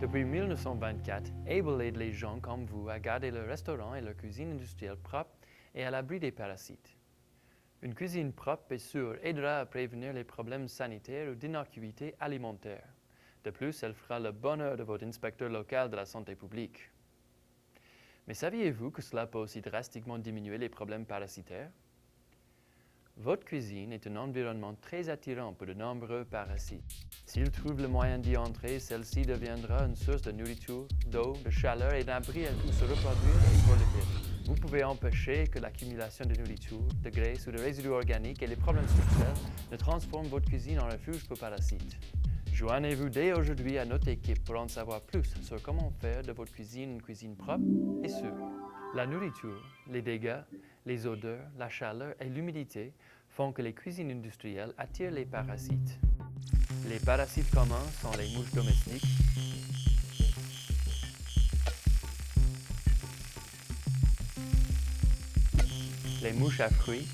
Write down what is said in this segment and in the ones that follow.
Depuis 1924, Able aide les gens comme vous à garder leur restaurant et leur cuisine industrielle propres et à l'abri des parasites. Une cuisine propre et sûre aidera à prévenir les problèmes sanitaires ou d'innocuité alimentaire. De plus, elle fera le bonheur de votre inspecteur local de la santé publique. Mais saviez-vous que cela peut aussi drastiquement diminuer les problèmes parasitaires? Votre cuisine est un environnement très attirant pour de nombreux parasites. S'ils trouvent le moyen d'y entrer, celle-ci deviendra une source de nourriture, d'eau, de chaleur et d'abri où se reproduire et proliférer. Vous pouvez empêcher que l'accumulation de nourriture, de graisse ou de résidus organiques et les problèmes structurels ne transforment votre cuisine en refuge pour parasites. Joignez-vous dès aujourd'hui à notre équipe pour en savoir plus sur comment faire de votre cuisine une cuisine propre et sûre. La nourriture, les dégâts, les odeurs, la chaleur et l'humidité font que les cuisines industrielles attirent les parasites. Les parasites communs sont les mouches domestiques, les mouches à fruits,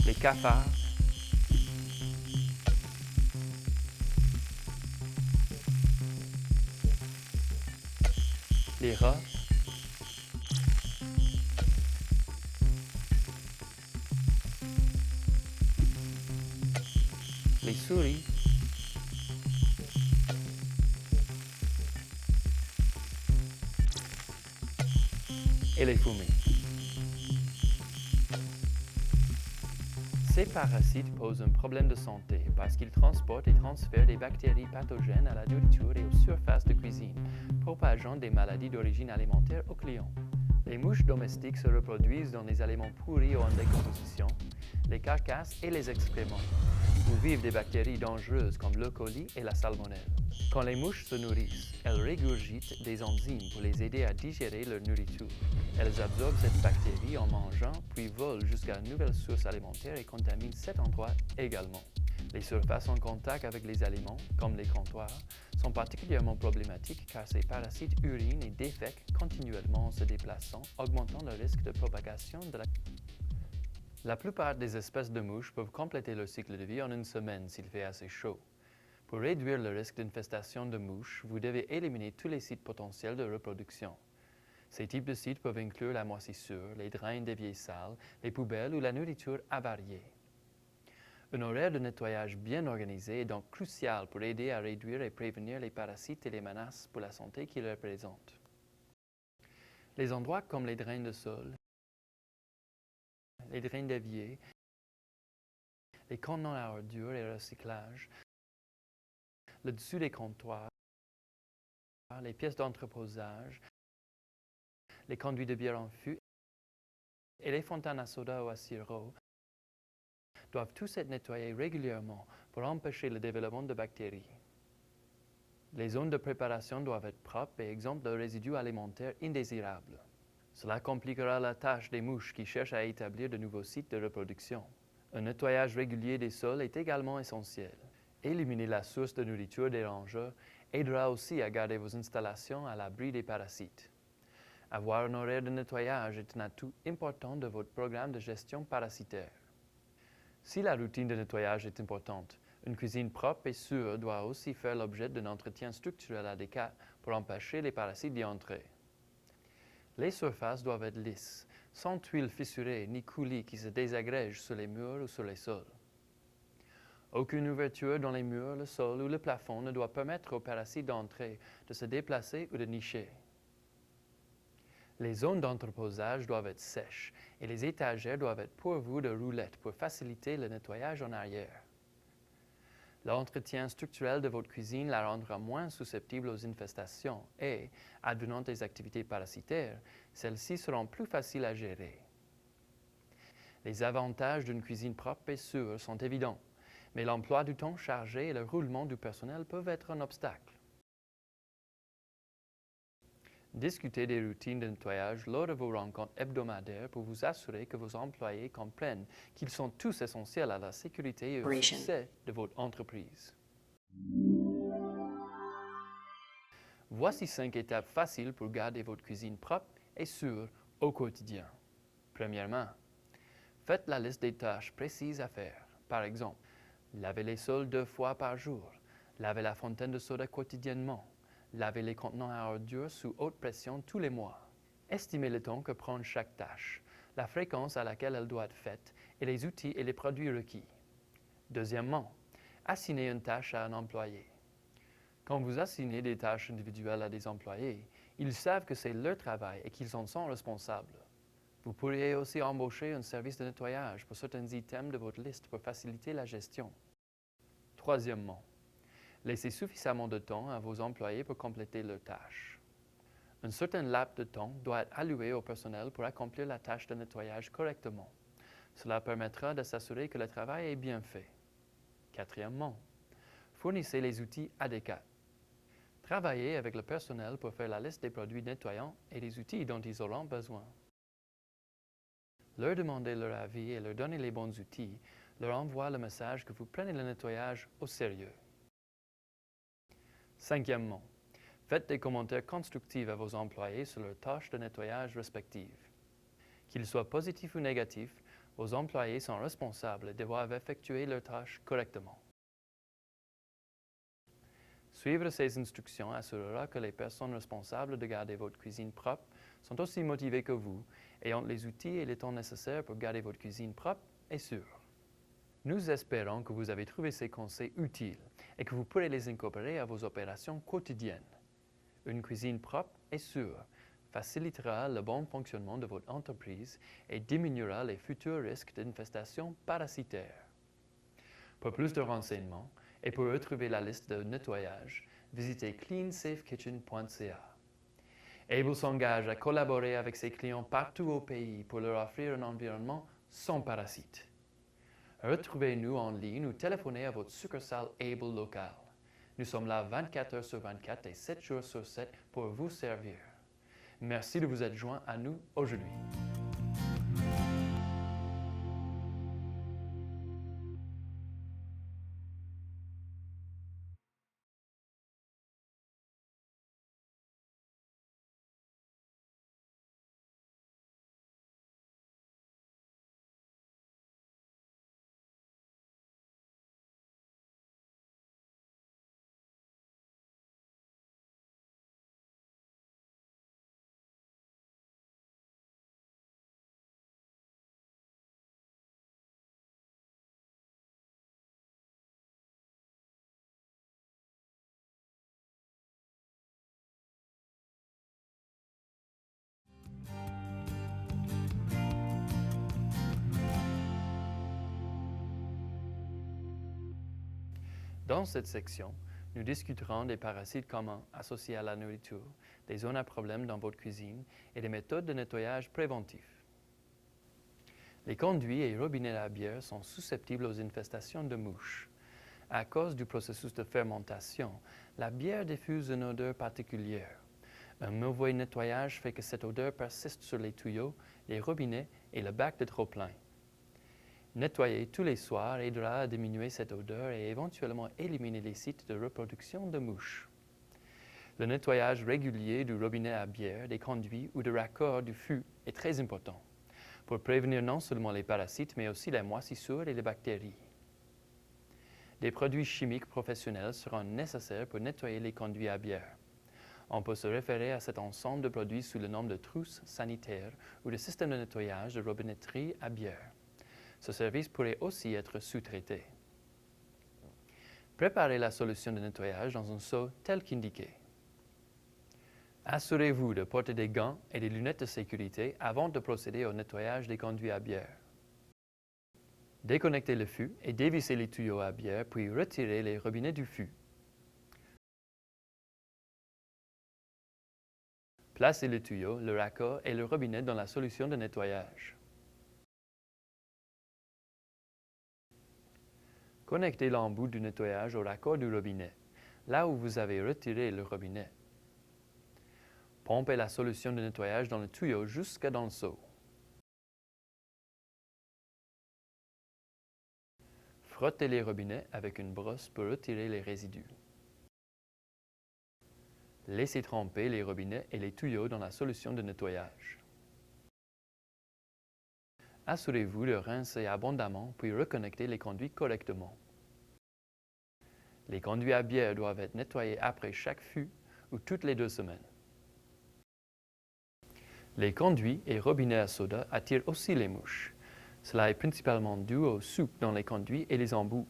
les cafards, les rats, les souris, et les fourmis. Ces parasites posent un problème de santé parce qu'ils transportent et transfèrent des bactéries pathogènes à la nourriture et aux surfaces de cuisine, propageant des maladies d'origine alimentaire aux clients. Les mouches domestiques se reproduisent dans les aliments pourris ou en décomposition, les carcasses et les excréments, où vivent des bactéries dangereuses comme l'E. coli et la salmonelle. Quand les mouches se nourrissent, elles régurgitent des enzymes pour les aider à digérer leur nourriture. Elles absorbent cette bactérie en mangeant, puis volent jusqu'à une nouvelle source alimentaire et contaminent cet endroit également. Les surfaces en contact avec les aliments, comme les comptoirs, sont particulièrement problématiques car ces parasites urinent et défèquent continuellement en se déplaçant, augmentant le risque de propagation de la... La plupart des espèces de mouches peuvent compléter leur cycle de vie en une semaine s'il fait assez chaud. Pour réduire le risque d'infestation de mouches, vous devez éliminer tous les sites potentiels de reproduction. Ces types de sites peuvent inclure la moisissure, les drains d'éviers sales, les poubelles ou la nourriture avariée. Un horaire de nettoyage bien organisé est donc crucial pour aider à réduire et prévenir les parasites et les menaces pour la santé qu'ils représentent. Les endroits comme les drains de sol, les drains d'évier, les contenants à ordures et recyclage, le dessus des comptoirs, les pièces d'entreposage, les conduits de bière en fût et les fontaines à soda ou à sirop doivent tous être nettoyés régulièrement pour empêcher le développement de bactéries. Les zones de préparation doivent être propres et exemptes de résidus alimentaires indésirables. Cela compliquera la tâche des mouches qui cherchent à établir de nouveaux sites de reproduction. Un nettoyage régulier des sols est également essentiel. Éliminer la source de nourriture dérangeur aidera aussi à garder vos installations à l'abri des parasites. Avoir un horaire de nettoyage est un atout important de votre programme de gestion parasitaire. Si la routine de nettoyage est importante, une cuisine propre et sûre doit aussi faire l'objet d'un entretien structurel adéquat pour empêcher les parasites d'y entrer. Les surfaces doivent être lisses, sans tuiles fissurées ni coulis qui se désagrègent sur les murs ou sur les sols. Aucune ouverture dans les murs, le sol ou le plafond ne doit permettre aux parasites d'entrer, de se déplacer ou de nicher. Les zones d'entreposage doivent être sèches et les étagères doivent être pourvues de roulettes pour faciliter le nettoyage en arrière. L'entretien structurel de votre cuisine la rendra moins susceptible aux infestations et, advenant des activités parasitaires, celles-ci seront plus faciles à gérer. Les avantages d'une cuisine propre et sûre sont évidents, mais l'emploi du temps chargé et le roulement du personnel peuvent être un obstacle. Discutez des routines de nettoyage lors de vos rencontres hebdomadaires pour vous assurer que vos employés comprennent qu'ils sont tous essentiels à la sécurité et au succès de votre entreprise. Voici 5 étapes faciles pour garder votre cuisine propre et sûre au quotidien. Premièrement, Faites la liste des tâches précises à faire. Par exemple, laver les sols 2 fois par jour, laver la fontaine de soda quotidiennement, laver les contenants à ordures sous haute pression tous les mois. Estimez le temps que prend chaque tâche, la fréquence à laquelle elle doit être faite et les outils et les produits requis. Deuxièmement, assignez une tâche à un employé. Quand vous assignez des tâches individuelles à des employés, ils savent que c'est leur travail et qu'ils en sont responsables. Vous pourriez aussi embaucher un service de nettoyage pour certains items de votre liste pour faciliter la gestion. Troisièmement, laissez suffisamment de temps à vos employés pour compléter leurs tâches. Un certain laps de temps doit être alloué au personnel pour accomplir la tâche de nettoyage correctement. Cela permettra de s'assurer que le travail est bien fait. Quatrièmement, fournissez les outils adéquats. Travaillez avec le personnel pour faire la liste des produits nettoyants et des outils dont ils auront besoin. Leur demander leur avis et leur donner les bons outils leur envoie le message que vous prenez le nettoyage au sérieux. Cinquièmement, faites des commentaires constructifs à vos employés sur leurs tâches de nettoyage respectives. Qu'ils soient positifs ou négatifs, vos employés sont responsables et doivent effectuer leurs tâches correctement. Suivre ces instructions assurera que les personnes responsables de garder votre cuisine propre sont aussi motivées que vous et ont les outils et le temps nécessaires pour garder votre cuisine propre et sûre. Nous espérons que vous avez trouvé ces conseils utiles et que vous pourrez les incorporer à vos opérations quotidiennes. Une cuisine propre et sûre facilitera le bon fonctionnement de votre entreprise et diminuera les futurs risques d'infestation parasitaire. Pour plus de renseignements et pour retrouver la liste de nettoyage, visitez cleansafekitchen.ca. Able s'engage à collaborer avec ses clients partout au pays pour leur offrir un environnement sans parasites. Retrouvez-nous en ligne ou téléphonez à votre succursale Able locale. Nous sommes là 24 heures sur 24 et 7 jours sur 7 pour vous servir. Merci de vous être joints à nous aujourd'hui. Dans cette section, nous discuterons des parasites communs associés à la nourriture, des zones à problème dans votre cuisine et des méthodes de nettoyage préventifs. Les conduits et robinets à bière sont susceptibles aux infestations de mouches. À cause du processus de fermentation, la bière diffuse une odeur particulière. Un mauvais nettoyage fait que cette odeur persiste sur les tuyaux, les robinets et le bac de trop-plein. Nettoyer tous les soirs aidera à diminuer cette odeur et éventuellement éliminer les sites de reproduction de mouches. Le nettoyage régulier du robinet à bière, des conduits ou de raccords du fût est très important pour prévenir non seulement les parasites mais aussi les moisissures et les bactéries. Des produits chimiques professionnels seront nécessaires pour nettoyer les conduits à bière. On peut se référer à cet ensemble de produits sous le nom de trousses sanitaires ou de systèmes de nettoyage de robinetterie à bière. Ce service pourrait aussi être sous-traité. Préparez la solution de nettoyage dans un seau tel qu'indiqué. Assurez-vous de porter des gants et des lunettes de sécurité avant de procéder au nettoyage des conduits à bière. Déconnectez le fût et dévissez les tuyaux à bière, puis retirez les robinets du fût. Placez le tuyau, le raccord et le robinet dans la solution de nettoyage. Connectez l'embout du nettoyage au raccord du robinet, là où vous avez retiré le robinet. Pompez la solution de nettoyage dans le tuyau jusque dans le seau. Frottez les robinets avec une brosse pour retirer les résidus. Laissez tremper les robinets et les tuyaux dans la solution de nettoyage. Assurez-vous de rincer abondamment puis reconnecter les conduits correctement. Les conduits à bière doivent être nettoyés après chaque fût ou toutes les 2 semaines. Les conduits et robinets à soda attirent aussi les mouches. Cela est principalement dû au souk dans les conduits et les embouts,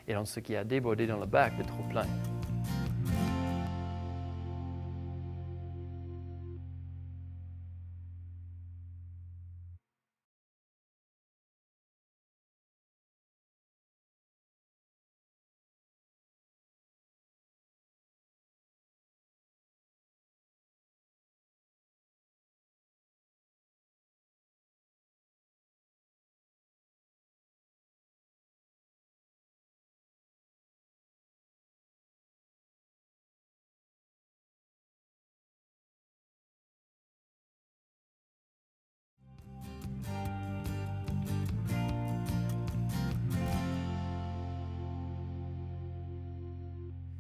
et dans ce qui a débordé dans le bac de trop-plein.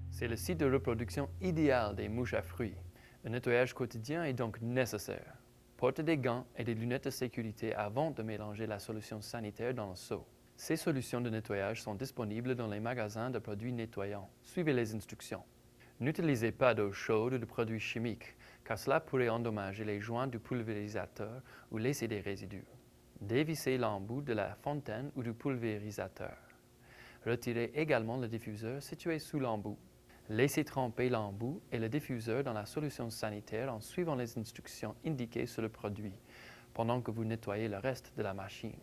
C'est le site de reproduction idéal des mouches à fruits. Un nettoyage quotidien est donc nécessaire. Portez des gants et des lunettes de sécurité avant de mélanger la solution sanitaire dans le seau. Ces solutions de nettoyage sont disponibles dans les magasins de produits nettoyants. Suivez les instructions. N'utilisez pas d'eau chaude ou de produits chimiques, car cela pourrait endommager les joints du pulvérisateur ou laisser des résidus. Dévissez l'embout de la fontaine ou du pulvérisateur. Retirez également le diffuseur situé sous l'embout. Laissez tremper l'embout et le diffuseur dans la solution sanitaire en suivant les instructions indiquées sur le produit, pendant que vous nettoyez le reste de la machine.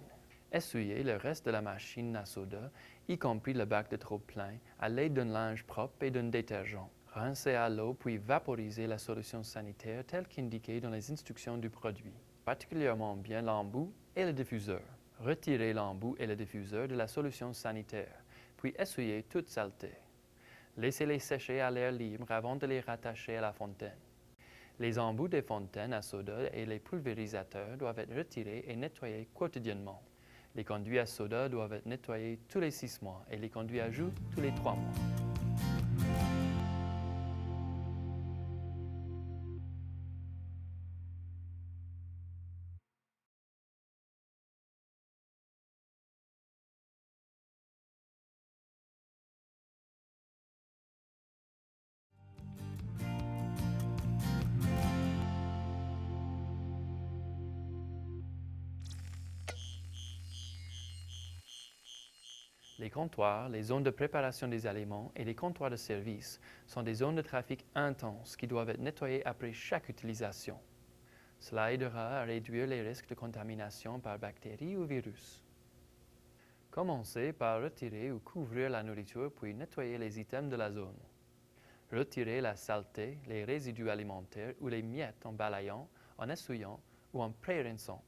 Essuyez le reste de la machine à soda, y compris le bac de trop-plein, à l'aide d'un linge propre et d'un détergent. Rincez à l'eau puis vaporisez la solution sanitaire telle qu'indiquée dans les instructions du produit, particulièrement bien l'embout et le diffuseur. Retirez l'embout et le diffuseur de la solution sanitaire, puis essuyez toute saleté. Laissez-les sécher à l'air libre avant de les rattacher à la fontaine. Les embouts des fontaines à soda et les pulvérisateurs doivent être retirés et nettoyés quotidiennement. Les conduits à soda doivent être nettoyés tous les 6 mois et les conduits à jus tous les 3 mois. Les comptoirs, les zones de préparation des aliments et les comptoirs de service sont des zones de trafic intenses qui doivent être nettoyées après chaque utilisation. Cela aidera à réduire les risques de contamination par bactéries ou virus. Commencez par retirer ou couvrir la nourriture puis nettoyer les items de la zone. Retirez la saleté, les résidus alimentaires ou les miettes en balayant, en essuyant ou en pré-rinçant.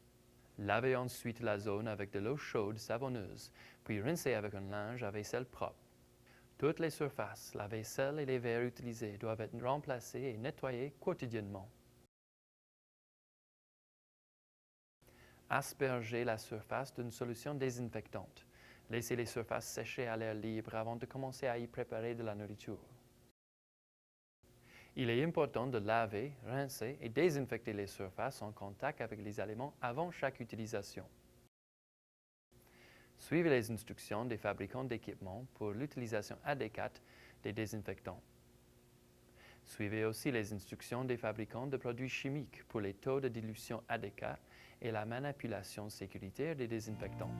Lavez ensuite la zone avec de l'eau chaude savonneuse, puis rincez avec un linge à vaisselle propre. Toutes les surfaces, la vaisselle et les verres utilisés doivent être remplacés et nettoyés quotidiennement. Aspergez la surface d'une solution désinfectante. Laissez les surfaces sécher à l'air libre avant de commencer à y préparer de la nourriture. Il est important de laver, rincer et désinfecter les surfaces en contact avec les aliments avant chaque utilisation. Suivez les instructions des fabricants d'équipements pour l'utilisation adéquate des désinfectants. Suivez aussi les instructions des fabricants de produits chimiques pour les taux de dilution adéquats et la manipulation sécuritaire des désinfectants.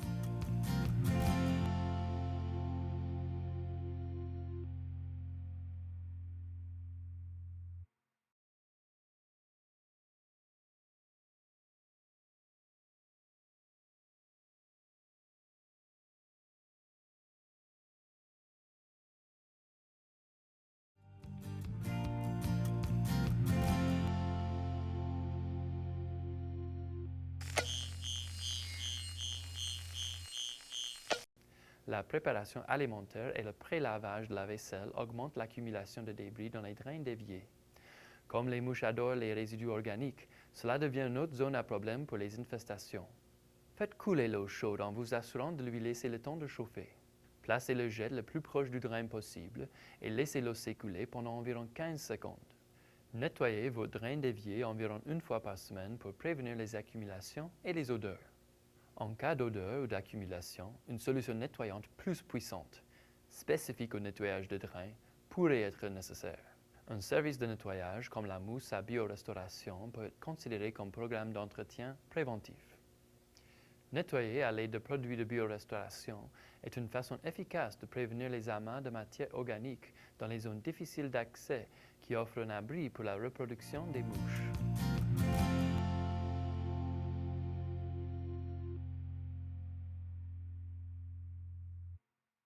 La préparation alimentaire et le pré-lavage de la vaisselle augmentent l'accumulation de débris dans les drains d'évier. Comme les mouches adorent les résidus organiques, cela devient une autre zone à problème pour les infestations. Faites couler l'eau chaude en vous assurant de lui laisser le temps de chauffer. Placez le jet le plus proche du drain possible et laissez l'eau s'écouler pendant environ 15 secondes. Nettoyez vos drains d'évier environ 1 fois par semaine pour prévenir les accumulations et les odeurs. En cas d'odeur ou d'accumulation, une solution nettoyante plus puissante, spécifique au nettoyage de drains, pourrait être nécessaire. Un service de nettoyage comme la mousse à biorestauration peut être considéré comme programme d'entretien préventif. Nettoyer à l'aide de produits de biorestauration est une façon efficace de prévenir les amas de matière organique dans les zones difficiles d'accès qui offrent un abri pour la reproduction des mouches.